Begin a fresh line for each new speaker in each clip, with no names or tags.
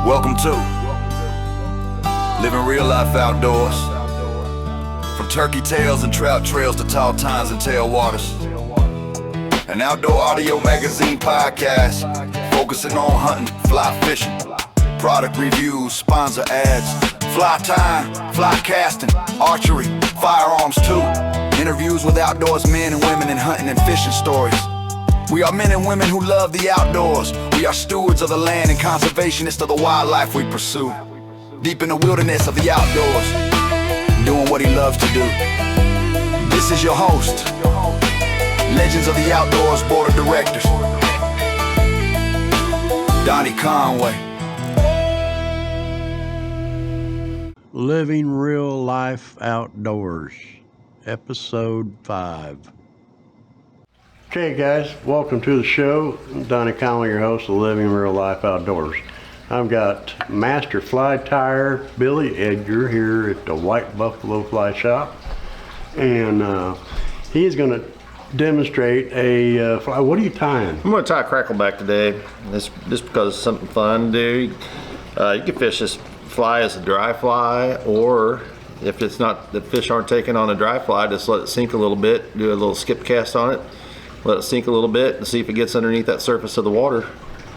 Welcome to Living Real Life Outdoors. From turkey tails and trout trails to tall tines and tailwaters. An outdoor audio magazine podcast focusing on hunting, fly fishing, product reviews, sponsor ads, fly tying, fly casting, archery, firearms too. Interviews with outdoors men and women and hunting and fishing stories. We are men and women who love the outdoors. We are stewards of the land and conservationists of the wildlife we pursue. Deep in the wilderness of the outdoors, doing what he loves to do. This is your host, Legends of the Outdoors Board of Directors, Donnie Conway.
Living Real Life Outdoors, Episode 5. Okay guys, welcome to the show. I'm Donnie Conway, your host of Living Real Life Outdoors. I've got Master Fly Tyer Billy Edgar here at the White Buffalo Fly Shop, and he's going to demonstrate a fly. What are you tying?
I'm going to tie a crackleback today, just because it's something fun to do. You can fish this fly as a dry fly, or if it's not, the fish aren't taking on a dry fly, just let it sink a little bit, do a little skip cast on it, let it sink a little bit and see if it gets underneath that surface of the water.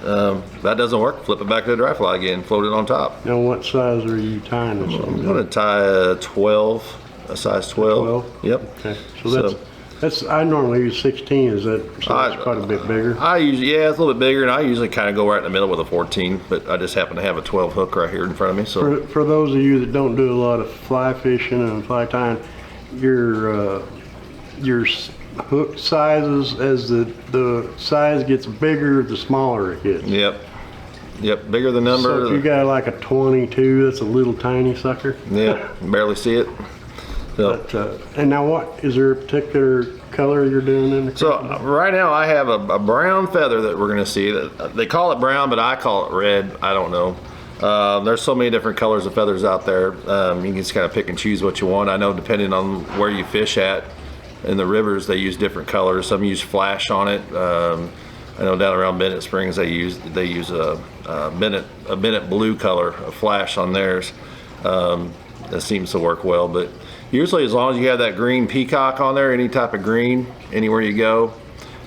If that doesn't work, flip it back to the dry fly again, float it on top.
Now what size are you tying this on?
I'm going to tie a 12, a size 12.
12?
Yep.
Okay. So that's I normally use 16. Is that so it's quite a bit bigger?
I usually, yeah, it's a little bit bigger, and I usually kind of go right in the middle with a 14, but I just happen to have a 12 hook right here in front of me. So
for those of you that don't do a lot of fly fishing and fly tying, your hook sizes, as the size gets bigger, the smaller it gets.
Yep, bigger the number.
So if you got like a 22, that's a little tiny sucker.
Yeah, barely see it. So,
but, and now what, is there a particular color you're doing in the
right now I have a brown feather that we're going to see. That they call it brown, but I call it red. I don't know. There's so many different colors of feathers out there. You can just kind of pick and choose what you want. I know depending on where you fish at in the rivers, they use different colors. Some use flash on it. I know down around Bennett Springs they use a Bennett blue color, a flash on theirs. That seems to work well, but usually as long as you have that green peacock on there, any type of green, anywhere you go,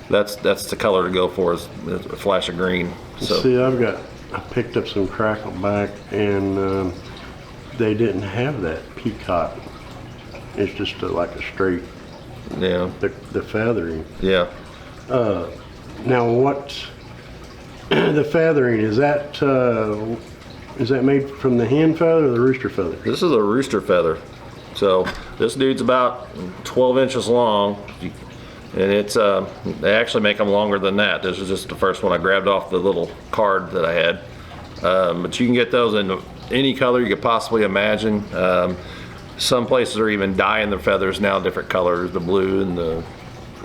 that's the color to go for, is a flash of green. So
see, I picked up some crackleback, and they didn't have that peacock. It's just like a straight.
Yeah.
The feathering.
Yeah.
Now what, the feathering, is that made from the hen feather or the rooster feather?
This is a rooster feather. So this dude's about 12 inches long, and it's they actually make them longer than that. This is just the first one I grabbed off the little card that I had. But you can get those in any color you could possibly imagine. Some places are even dyeing their feathers now different colors, the blue and the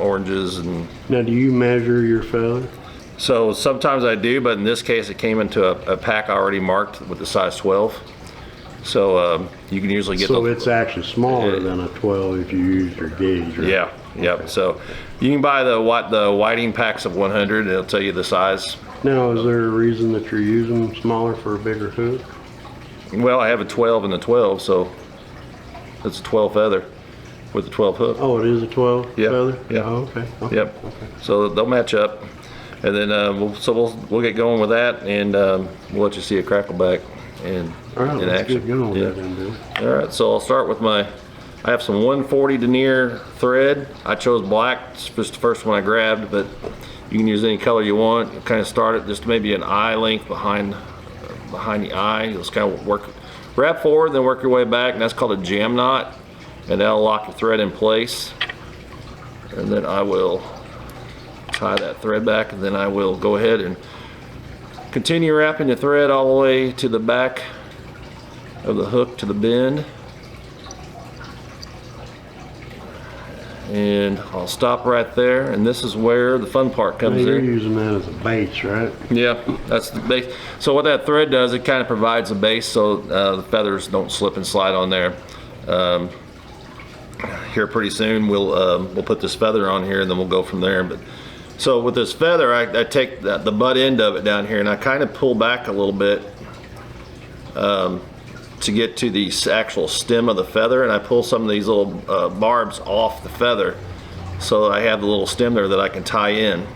oranges. And
now, do you measure your feather?
So sometimes I do, but in this case it came into a pack already marked with the size 12. So you can usually get.
So it's actually smaller than a 12 if you use your gauge, right?
Yeah, yep. Okay. So you can buy the whiting packs of 100. It'll tell you the size.
Now, is there a reason that you're using smaller for a bigger hook?
Well, I have a 12 and a 12, so it's a 12 feather with a 12 hook.
Oh, it is a 12 feather?
Yeah.
Oh, okay.
Yep. Okay. So they'll match up, and then we'll get going with that, and we'll let you see a crackleback in action.
Get going with that then, Bill.
All right. So I'll start with I have some 140 denier thread. I chose black. It's just the first one I grabbed, but you can use any color you want. You kind of start it just maybe an eye length behind the eye. Just kind of wrap forward, then work your way back, and that's called a jam knot, and that'll lock your thread in place. And then I will tie that thread back, and then I will go ahead and continue wrapping the thread all the way to the back of the hook to the bend. And I'll stop right there, and this is where the fun part comes in.
You're using that as a base, right?
Yeah, that's the base. So what that thread does, it kind of provides a base so the feathers don't slip and slide on there. Here pretty soon we'll put this feather on here, and then we'll go from there. But so with this feather, I take the butt end of it down here, and I kind of pull back a little bit to get to the actual stem of the feather, and I pull some of these little barbs off the feather so that I have the little stem there that I can tie in.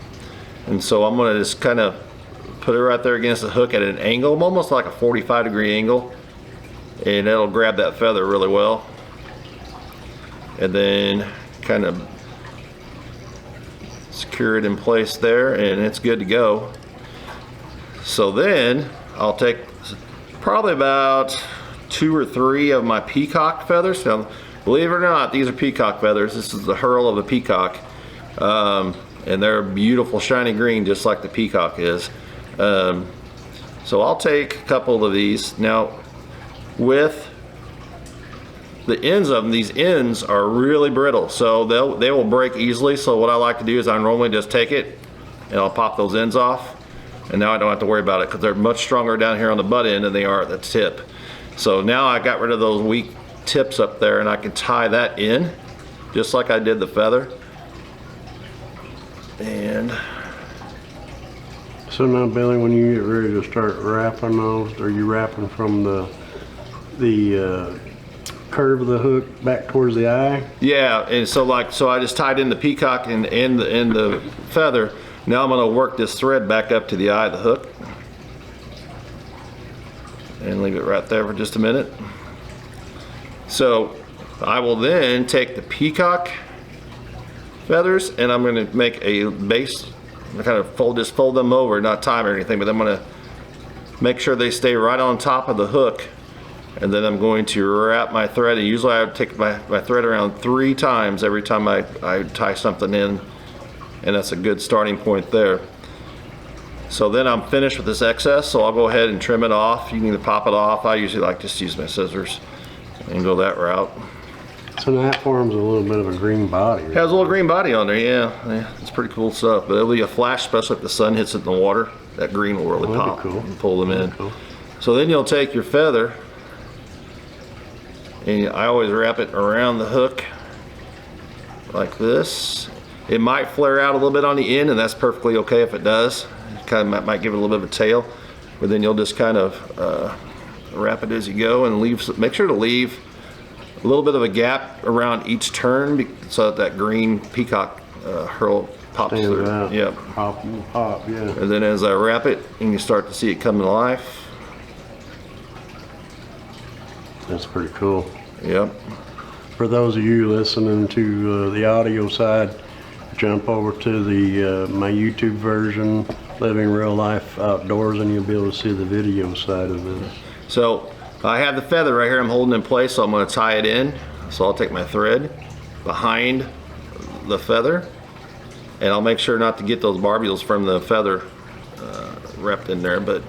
And so I'm going to just kind of put it right there against the hook at an angle, almost like a 45-degree angle, and that'll grab that feather really well. And then kind of secure it in place there, and it's good to go. So then I'll take probably about 2 or 3 of my peacock feathers. Now, believe it or not, these are peacock feathers. This is the herl of a peacock, and they're beautiful shiny green, just like the peacock is. So I'll take a couple of these. Now, with the ends of them, these ends are really brittle, so they will break easily. So what I like to do is I normally just take it and I'll pop those ends off, and now I don't have to worry about it because they're much stronger down here on the butt end than they are at the tip. So now I got rid of those weak tips up there, and I can tie that in just like I did the feather. And
so now, Billy, when you get ready to start wrapping those, are you wrapping from the curve of the hook back towards the eye?
yeah, and so I just tied in the peacock and the feather. Now I'm going to work this thread back up to the eye of the hook and leave it right there for just a minute. So I will then take the peacock feathers, and I'm going to make a base. I kind of fold them over, not tie them or anything, but I'm going to make sure they stay right on top of the hook. And then I'm going to wrap my thread, and usually I take my thread around 3 times every time I tie something in, and that's a good starting point there. So then I'm finished with this excess, so I'll go ahead and trim it off. You can either pop it off. I usually like just to use my scissors and go that route.
So now that forms a little bit of a green body.
It has a little green body on there, yeah. It's pretty cool stuff, but it'll be a flash, especially if the sun hits it in the water. That green will really pop
cool.
and pull them in.
Cool.
So then you'll take your feather, and I always wrap it around the hook like this. It might flare out a little bit on the end, and that's perfectly okay if it does. It kind of might give it a little bit of a tail, but then you'll just kind of wrap it as you go, and make sure to leave a little bit of a gap around each turn so that green peacock herl pops through.
Out.
Yep.
Pop, yeah.
And then as I wrap it, you can start to see it come to life.
That's pretty cool.
Yep.
For those of you listening to the audio side, jump over to the my YouTube version, Living Real Life Outdoors, and you'll be able to see the video side of this.
So I have the feather right here I'm holding in place, so I'm going to tie it in. So I'll take my thread behind the feather, and I'll make sure not to get those barbules from the feather wrapped in there, but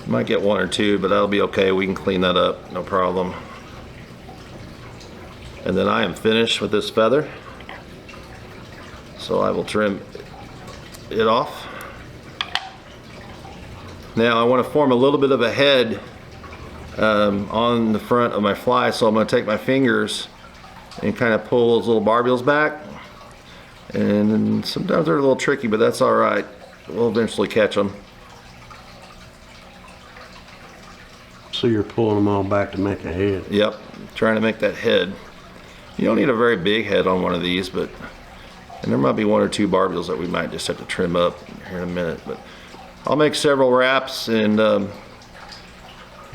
you might get 1 or 2, but that'll be okay. We can clean that up, no problem. And then I am finished with this feather, so I will trim it off. Now I want to form a little bit of a head on the front of my fly, so I'm going to take my fingers and kind of pull those little barbules back, and sometimes they're a little tricky, but that's alright. We'll eventually catch them.
So you're pulling them all back to make a head.
Yep, trying to make that head. You don't need a very big head on one of these, and there might be 1 or 2 barbules that we might just have to trim up here in a minute, but I'll make several wraps, and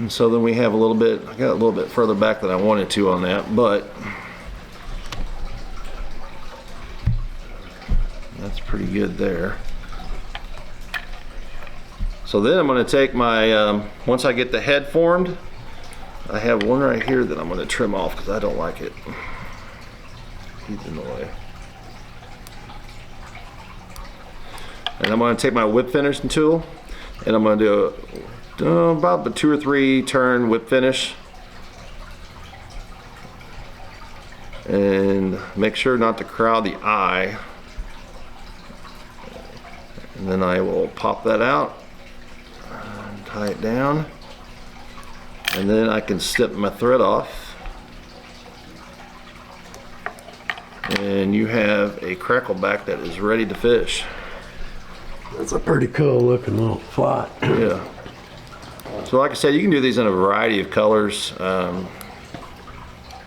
so then we have a little bit, I got a little bit further back than I wanted to on that, but that's pretty good there. So then I'm going to take my, once I get the head formed, I have one right here that I'm going to trim off because I don't like it. He's in the way. And I'm going to take my whip finishing tool, and I'm going to do about the 2 or 3 turn whip finish, and make sure not to crowd the eye. And then I will pop that out and tie it down, and then I can snip my thread off, and you have a crackle back that is ready to fish.
That's a pretty cool looking little fly.
Yeah. So like I said, you can do these in a variety of colors. I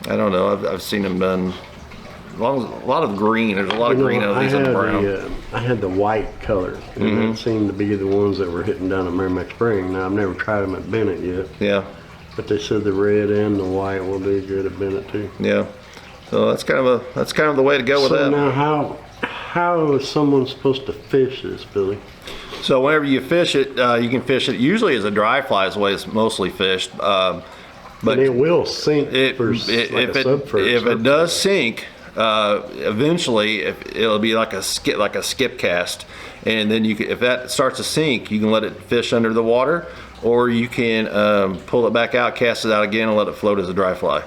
don't know. I've seen them done. A lot of green. There's a lot of green of these in brown.
I had the white color, and that seemed to be the ones that were hitting down at Merrimack Spring. Now I've never tried them at Bennett yet.
Yeah.
But they said the red and the white will do good at Bennett too.
Yeah. So that's kind of the way to go with that.
So now how is someone supposed to fish this, Billy?
So whenever you fish it, you can fish it usually as a dry fly is the way it's mostly fished. But
it will sink
if it does sink, eventually it'll be like a skip cast, and then if that starts to sink, you can let it fish under the water, or you can pull it back out, cast it out again, and let it float as a dry fly.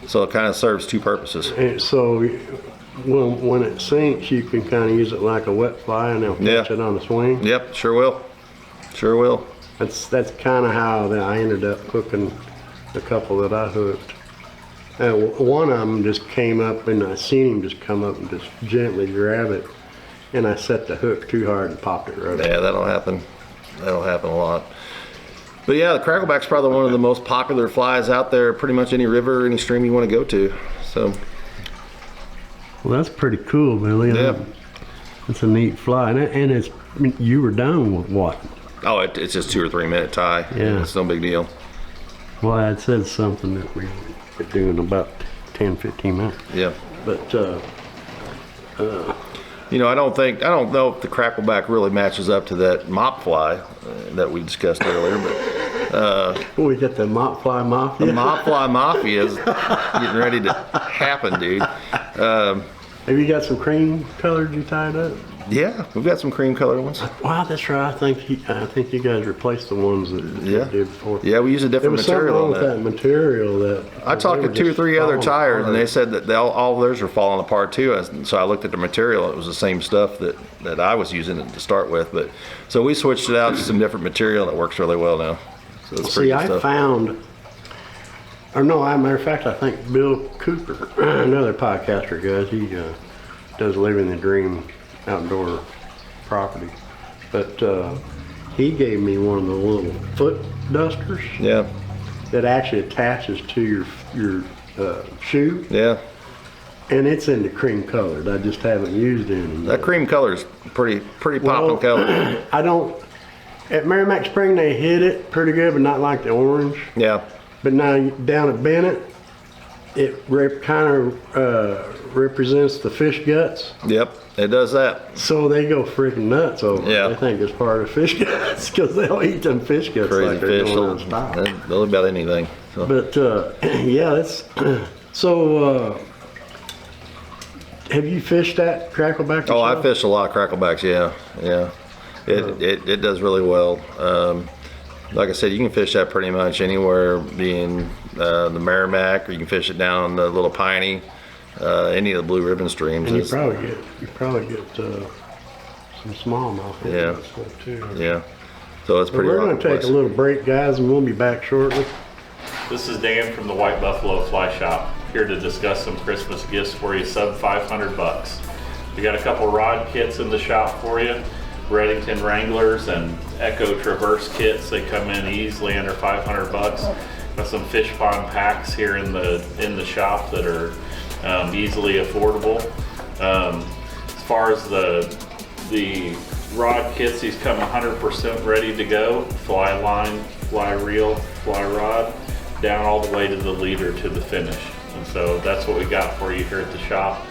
So it kind of serves two purposes.
And so when it sinks, you can kind of use it like a wet fly, and they'll catch it on the swing.
Yep, sure will. Sure will.
That's kind of how I ended up hooking the couple that I hooked. One of them just came up, and I seen him just come up and just gently grab it, and I set the hook too hard and popped it right up.
Yeah, that'll happen. That'll happen a lot. But yeah, the crackleback's probably one of the most popular flies out there. Pretty much any river, any stream you want to go to. So.
Well, that's pretty cool, Billy.
Yeah.
It's a neat fly, and it's you were done with what?
Oh, it's just 2 or 3 minute tie.
Yeah,
it's no big deal.
Well, I had said something that we could do in about 10-15 minutes.
Yeah.
But
you know, I don't know if the crackleback really matches up to that mop fly that we discussed earlier, but
we got the mop fly mafia.
The mop fly mafia is getting ready to happen, dude.
Have you got some cream colored you tied up?
Yeah, we've got some cream colored ones.
Wow, that's right. I think you guys replaced the ones that you did before.
Yeah, we use a different material on
that. There was something wrong with that material that
I talked to 2 or 3 other tires, and they said that all of theirs are falling apart too. So I looked at the material; it was the same stuff that I was using to start with. But so we switched it out to some different material that works really well now. So it's pretty good stuff.
Found. Or no, as a matter of fact, I think Bill Cooper, another podcaster, guys, he does Living the Dream outdoor property. But he gave me one of the little foot dusters.
Yeah.
That actually attaches to your shoe.
Yeah.
And it's in the cream colored. I just haven't used it anymore.
That cream color is pretty popping color.
I don't. At Merrimack Spring, they hit it pretty good, but not like the orange.
Yeah.
But now down at Bennett, it kind of represents the fish guts.
Yep, it does that.
So they go freaking nuts over it.
Yeah.
They think it's part of fish guts because they'll eat them fish guts.
Crazy
like they're
fish.
going out of style.
They'll eat about anything. So.
But yeah, that's so. Have you fished that crackleback yourself?
Oh, I fished a lot of cracklebacks. Yeah. It does really well. Like I said, you can fish that pretty much anywhere, being the Merrimack, or you can fish it down the Little Piney, any of the Blue Ribbon streams.
And you probably get some smallmouth in that stuff too.
Yeah. So it's pretty.
We're going to take a little break, guys, and we'll be back shortly.
This is Dan from the White Buffalo Fly Shop, here to discuss some Christmas gifts for you, sub $500. We got a couple rod kits in the shop for you. Reddington Wranglers and Echo Traverse kits. They come in easily under $500. Got some fish pond packs here in the shop that are easily affordable. As far as the rod kits, these come 100% ready to go. Fly line, fly reel, fly rod, down all the way to the leader to the finish. And so that's what we got for you here at the shop.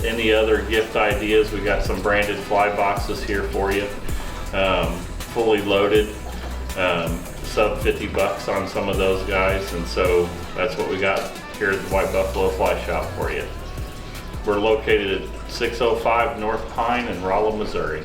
Any other gift ideas? We got some branded fly boxes here for you, fully loaded, sub $50 on some of those guys, and so that's what we got here at the White Buffalo Fly Shop for you. We're located at 605 North Pine in Rolla, Missouri.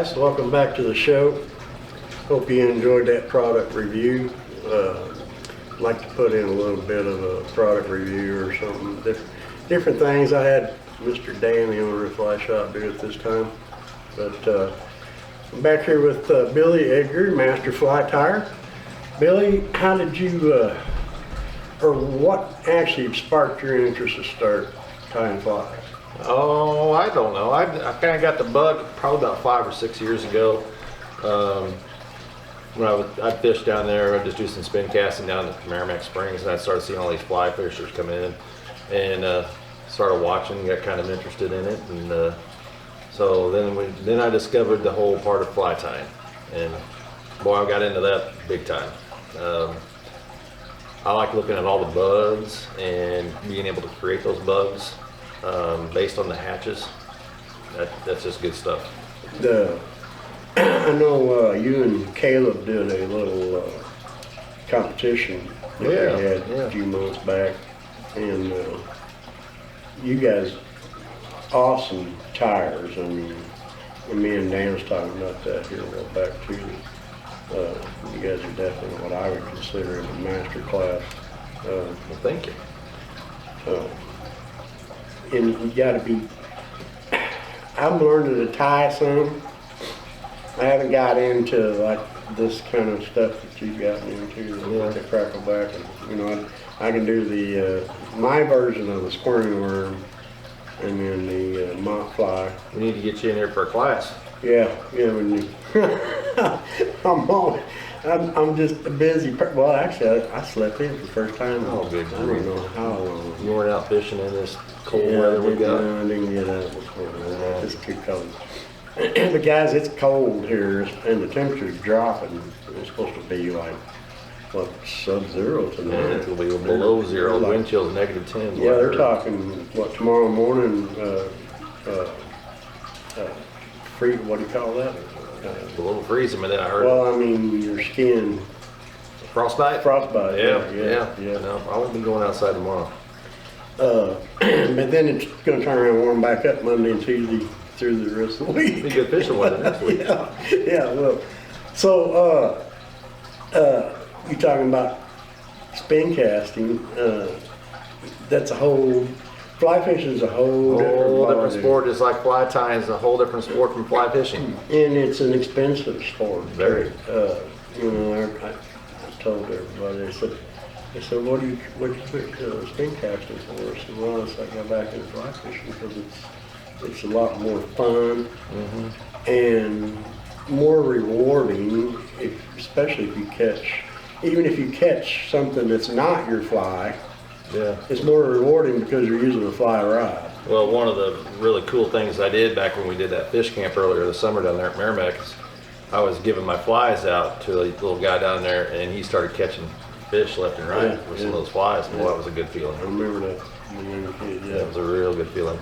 guys, welcome back to the show. Hope you enjoyed that product review. I'd like to put in a little bit of a product review or something, different things. I had Mr. Dan, the owner of the fly shop, do it this time. But I'm back here with Billy Edgar, Master Fly Tyer. Billy, how did you, or what actually sparked your interest to start tying flies?
Oh, I don't know. I kind of got the bug probably about 5 or 6 years ago. When I'd fish down there, I'd just do some spin casting down at Merrimack Springs, and I started seeing all these fly fishers come in, and started watching, got kind of interested in it, and so then I discovered the whole part of fly tying, and boy, I got into that big time. I like looking at all the bugs and being able to create those bugs based on the hatches. That's just good stuff.
I know you and Caleb did a little competition that we had a few months back, and you guys, awesome tires. I mean, and me and Dan was talking about that here a while back too. You guys are definitely what I would consider a master class.
Well, thank you.
And you gotta be, I'm learning to tie some. I haven't got into like this kind of stuff that you've gotten into, like the crackleback, and you know, I can do the my version of the squirming worm, and then the mop fly.
We need to get you in here for a class.
Yeah, when you, I'm just a busy. Well, actually, I slept in for the first time.
Oh, good.
I don't know how long.
You weren't out fishing in this cold weather we got.
No, I didn't get out before. It's too cold. But guys, it's cold here, and the temperature's dropping. It's supposed to be like, what, sub-zero tonight.
Yeah, it'll be below zero.
Like,
wind chill's -10.
Yeah, they're talking, what, tomorrow morning, what do you call that?
Below freezing, but then I heard
Well, I mean, your skin.
frostbite.
Frostbite.
Yeah. No, I won't be going outside tomorrow.
But then it's going to turn around and warm back up Monday and Tuesday through the rest of the week.
Be good fishing weather next week.
Yeah, well. So, you talking about spin casting? That's a whole. Fly fishing is a whole
different sport. Just like fly tying is a whole different sport from fly fishing.
And it's an expensive sport.
Very.
You know, I told everybody. They said, what do you quit spin casting for? I said, well, I got back into fly fishing because it's a lot more fun and more rewarding, especially if you catch, even if you catch something that's not your fly.
Yeah.
It's more rewarding because you're using a fly rod.
Well, one of the really cool things I did back when we did that fish camp earlier this summer down there at Merrimack is I was giving my flies out to a little guy down there, and he started catching fish left and right with some of those flies. Boy, that was a good feeling.
I remember that when you were a kid, yeah.
That was a real good feeling.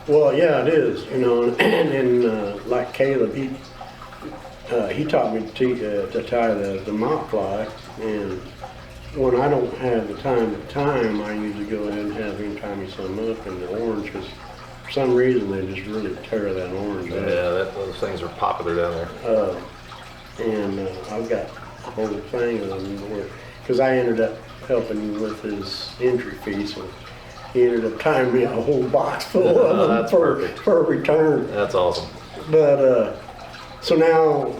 Well, yeah, it is, you know, and like Caleb, he taught me to tie the mop fly, and when I don't have the time, I usually go ahead and have him tie me some up in the orange, because for some reason they just really tear that orange up.
Yeah, those things are popular down there.
And I've got a whole thing of them, because I ended up helping with his entry fee, so he ended up tying me a whole box full of them for a return.
That's awesome.
But so now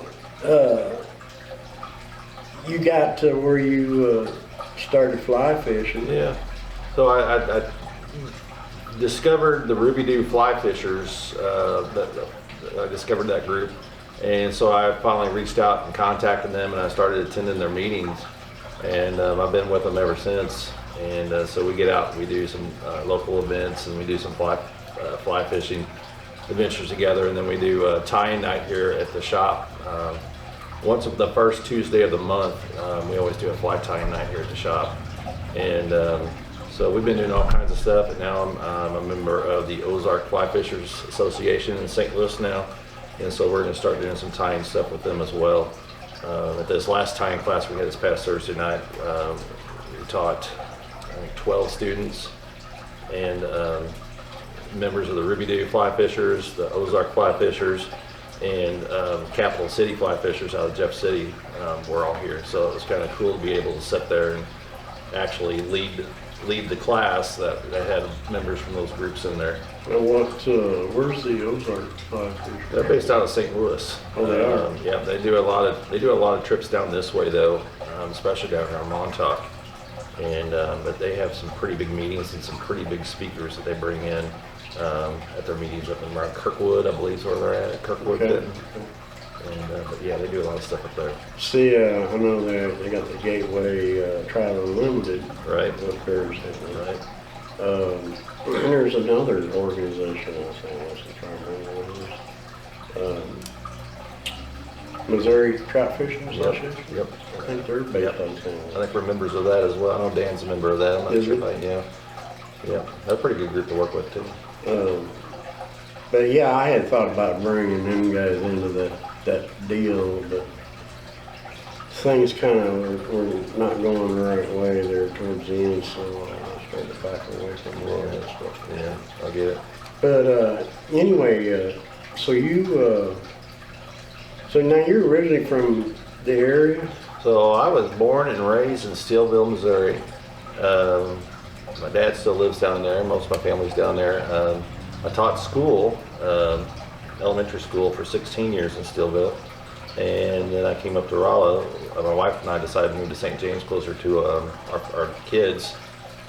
you got to where you started fly fishing.
Yeah. So I discovered the Ruby Doo fly fishers. I discovered that group, and so I finally reached out and contacted them, and I started attending their meetings, and I've been with them ever since. And so we get out, we do some local events, and we do some fly fishing adventures together, and then we do a tying night here at the shop. Once the first Tuesday of the month, we always do a fly tying night here at the shop. And so we've been doing all kinds of stuff, and now I'm a member of the Ozark Fly Fishers Association in St. Louis now. And so we're going to start doing some tying stuff with them as well. At this last tying class we had this past Thursday night, we taught, I think, 12 students and members of the Ruby Doo Fly Fishers, the Ozark Fly Fishers, and Capital City fly fishers out of Jeff City were all here. So it was kind of cool to be able to sit there and actually lead the class that had members from those groups in there.
Now where's the Ozark fly fish?
They're based out of St. Louis.
Oh, they are?
Yeah, they do a lot of trips down this way though, especially down here in Montauk. And but they have some pretty big meetings and some pretty big speakers that they bring in at their meetings up in around Kirkwood, I believe is where they're at. Kirkwood.
Okay.
And but yeah, they do a lot of stuff up there.
See, I know they got the Gateway Travel Unlimited.
Right.
Up there.
Right.
And there's another organization I wasn't trying to remember what it is. Missouri Trout Fishing Association?
Yep.
I think they're based on St. Louis.
I think we're members of that as well. I know Dan's a member of that. I'm not
Is
sure
he?
about, yeah. They're a pretty good group to work with too.
But yeah, I had thought about bringing them guys into that deal, but things kind of were not going the right way there towards the end, so I started to back away from all that stuff.
Yeah, I get it.
But anyway, so so now you're originally from the area?
So I was born and raised in Steelville, Missouri. My dad still lives down there. Most of my family's down there. I taught school, elementary school, for 16 years in Steelville. And then I came up to Rolla. My wife and I decided to move to St. James, closer to our kids.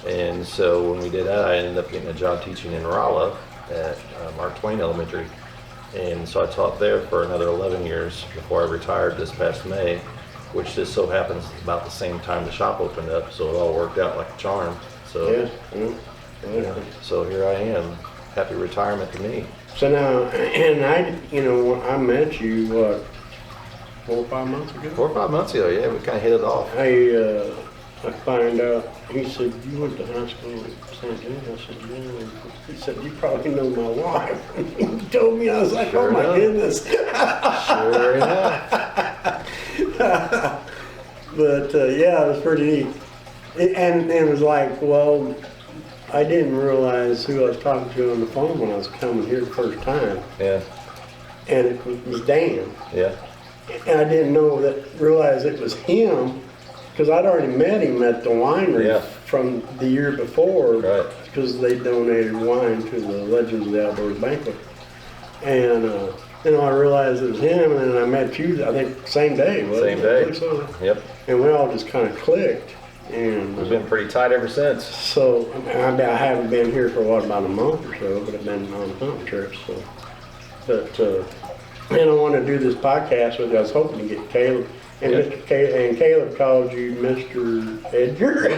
And so when we did that, I ended up getting a job teaching in Rolla at Mark Twain Elementary. And so I taught there for another 11 years before I retired this past May, which just so happens about the same time the shop opened up. So it all worked out like a charm. So, so here I am. Happy retirement to me.
So now, and when I met you, what, 4 or 5 months ago?
4 or 5 months ago, yeah, we kind of hit it off.
I find out, he said, you went to high school at St. James? I said, yeah. He said, you probably know my wife. He told me, I was like,
Sure
oh my
enough.
goodness.
Sure enough.
But yeah, it was pretty neat. And it was like, well, I didn't realize who I was talking to on the phone when I was coming here the first time.
Yeah,
And it was Dan.
yeah,
And I didn't realize it was him, because I'd already met him at the winery
Yeah.
from the year before,
Right.
because they donated wine to the Legends of the Outdoors banquet. And I realized it was him, and then I met you, I think, same day, wasn't
Same
it?
day.
I think so.
yep.
And we all just kind of clicked. And
We've been pretty tight ever since.
so I haven't been here for about a month or so, but I've been on hunting trips. So, but and I want to do this podcast with you. I was hoping to get Caleb, and
Yeah.
Caleb called you Mr. Edgar.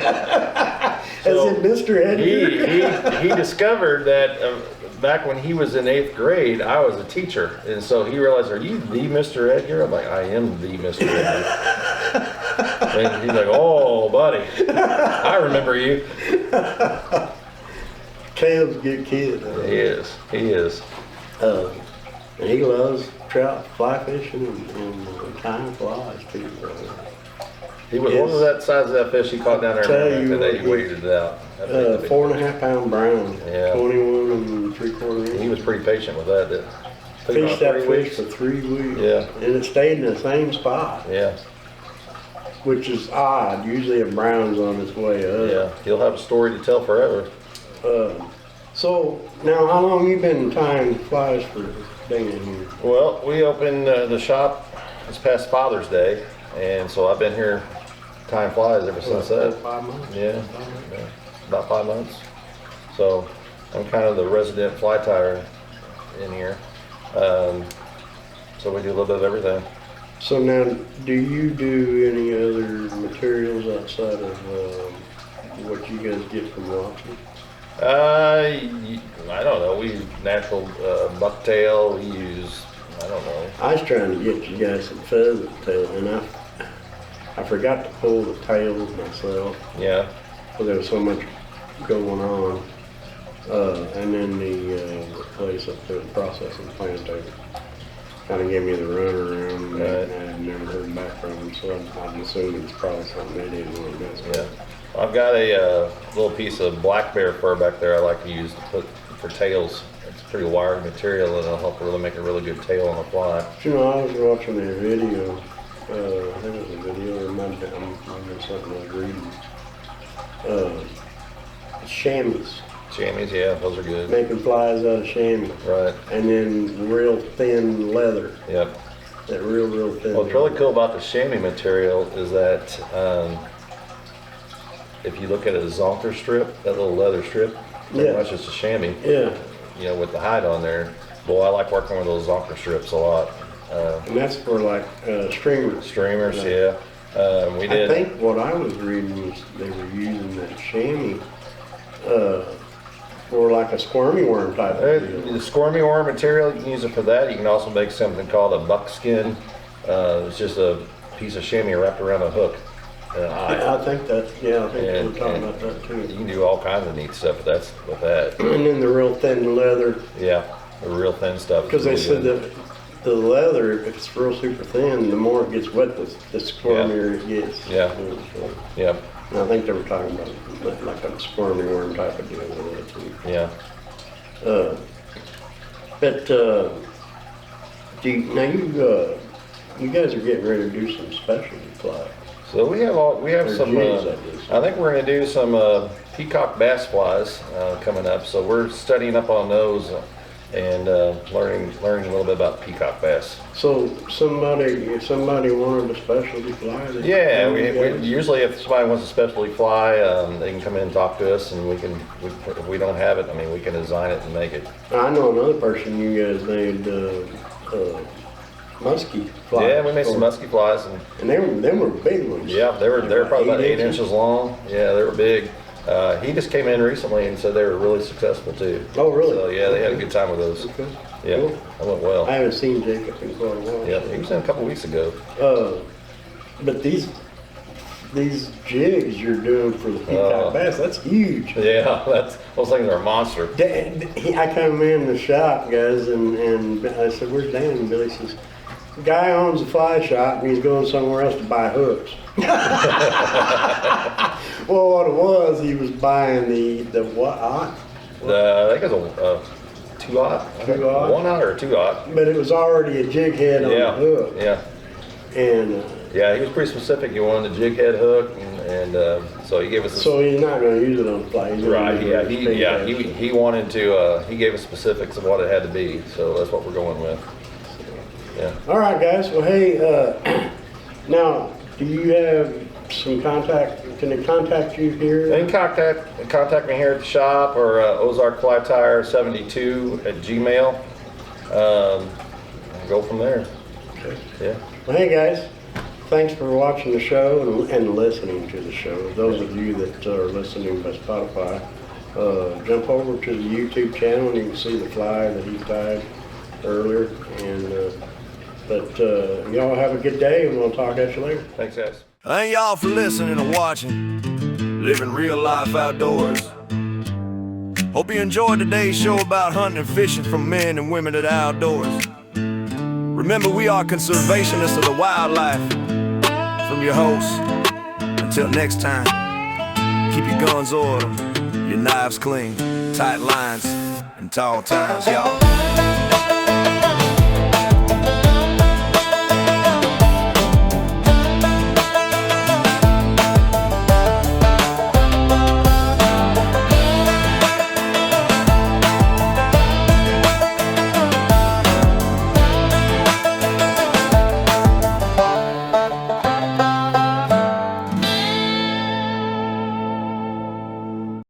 So,
Is it Mr. Edgar?
He discovered that back when he was in 8th grade, I was a teacher, and so he realized, "Are you the Mr. Edgar?" I'm like, "I am the Mr. Edgar." And he's like, "Oh, buddy, I remember you."
Caleb's a good kid.
He is. He is.
And he loves trout, fly fishing, and tying flies too.
He was one of that size of that fish he caught down there
Tell
back
you
today.
what,
He weighted it out. That big, that big
4.5 pound brown,
Yeah.
21 3/4 inch.
He was pretty patient with that. Took him
Fished
about
that
3
fish
weeks.
for 3 weeks.
Yeah.
And it stayed in the same spot,
Yeah,
which is odd. Usually a brown's on its way up.
yeah. He'll have a story to tell forever.
So now, how long you been tying flies for Dan here?
Well, we opened the shop this past Father's Day, and so I've been here tying flies ever since that.
5 months?
Yeah, about 5 months. So I'm kind of the resident fly tyer in here. So we do a little bit of everything.
So now, do you do any other materials outside of what you guys get from Watson?
I don't know. We use natural bucktail. We use, I don't know.
I was trying to get you guys some pheasant tail, and I forgot to pull the tails myself,
Yeah,
because there was so much going on. And then the place up there, the processing plant, they kind of gave me the runaround,
Right.
and I've never heard back from them, so I'm assuming it's probably something they didn't want to mess with.
yeah. I've got a little piece of black bear fur back there I like to use to put for tails. It's pretty wiry material, and it'll help really make a really good tail on the fly.
You know, I was watching a video, I think it was a video, or it might have been something I was reading. Chamois.
Chamois, yeah, those are good.
Making flies out of chamois.
Right.
And then real thin leather.
Yep.
That real thin.
What's really cool about the chamois material is that if you look at a zonker strip, that little leather strip, pretty much it's a chamois.
Yeah.
You know, with the hide on there. Boy, I like working with those zonker strips a lot.
And that's for like streamers.
Streamers, yeah. We did.
I think what I was reading was they were using that chamois for like a squirmy worm type of deal.
The squirmy worm material, you can use it for that. You can also make something called a buckskin. It's just a piece of chamois wrapped around a hook.
Yeah, I think they were talking about that too.
You can do all kinds of neat stuff with that.
And then the real thin leather.
Yeah, the real thin stuff.
Because they said that the leather, if it's real super thin, the more it gets wet, the squirmier it gets.
Yeah. Yeah.
And I think they were talking about like a squirmy worm type of deal with it too.
Yeah.
You guys are getting ready to do some specialty fly.
So we have some.
jigs,
I think we're going to do some peacock bass flies coming up. So we're studying up on those and learning a little bit about peacock bass.
So if somebody wanted a specialty fly.
Yeah, we usually if somebody wants a specialty fly, they can come in and talk to us, and if we don't have it, I mean, we can design it and make it.
I know another person you guys made muskie flies.
Yeah, we made some muskie flies,
and them were big ones.
Yeah, they were probably about 8
inches?
inches long. Yeah, they were big. He just came in recently and said they were really successful too.
Oh, really?
So yeah, they had a good time with those.
Okay.
Yeah,
Cool.
that went well.
I haven't seen Jacob in quite a while.
Yeah, he was in a couple weeks ago.
But these jigs you're doing for the peacock bass, that's huge.
Yeah, those things are a monster.
I come in the shop, guys, and I said, "Where's Dan?" And Billy says, "The guy owns a fly shop, and he's going somewhere else to buy hooks." Well, what it was, he was buying the what?
I think it was a 2/0.
2/0?
1/0 or 2/0.
But it was already a jig head on the hook.
Yeah.
And
Yeah, he was pretty specific. He wanted a jig head hook, and so he gave us.
So he's not going to use it on the fly. He's gonna
Right.
use it on the bait
He wanted to. He gave us specifics of what it had to be. So that's what we're going with. Yeah.
All right, guys. Well, hey, now, do you have some contact? Can they contact you here?
They can contact me here at the shop or ozarktyer72@gmail. And go from there.
Okay.
Yeah.
Well, hey, guys. Thanks for watching the show and listening to the show. Those of you that are listening by Spotify, jump over to the YouTube channel and you can see the fly that he tied earlier. But y'all have a good day, and we'll talk at you later.
Thanks, guys.
Thank y'all for listening and watching, living real life outdoors. Hope you enjoyed today's show about hunting and fishing from men and women of the outdoors. Remember, we are conservationists of the wildlife. From your host, until next time, keep your guns oiled, your knives clean, tight lines, and tall times, y'all.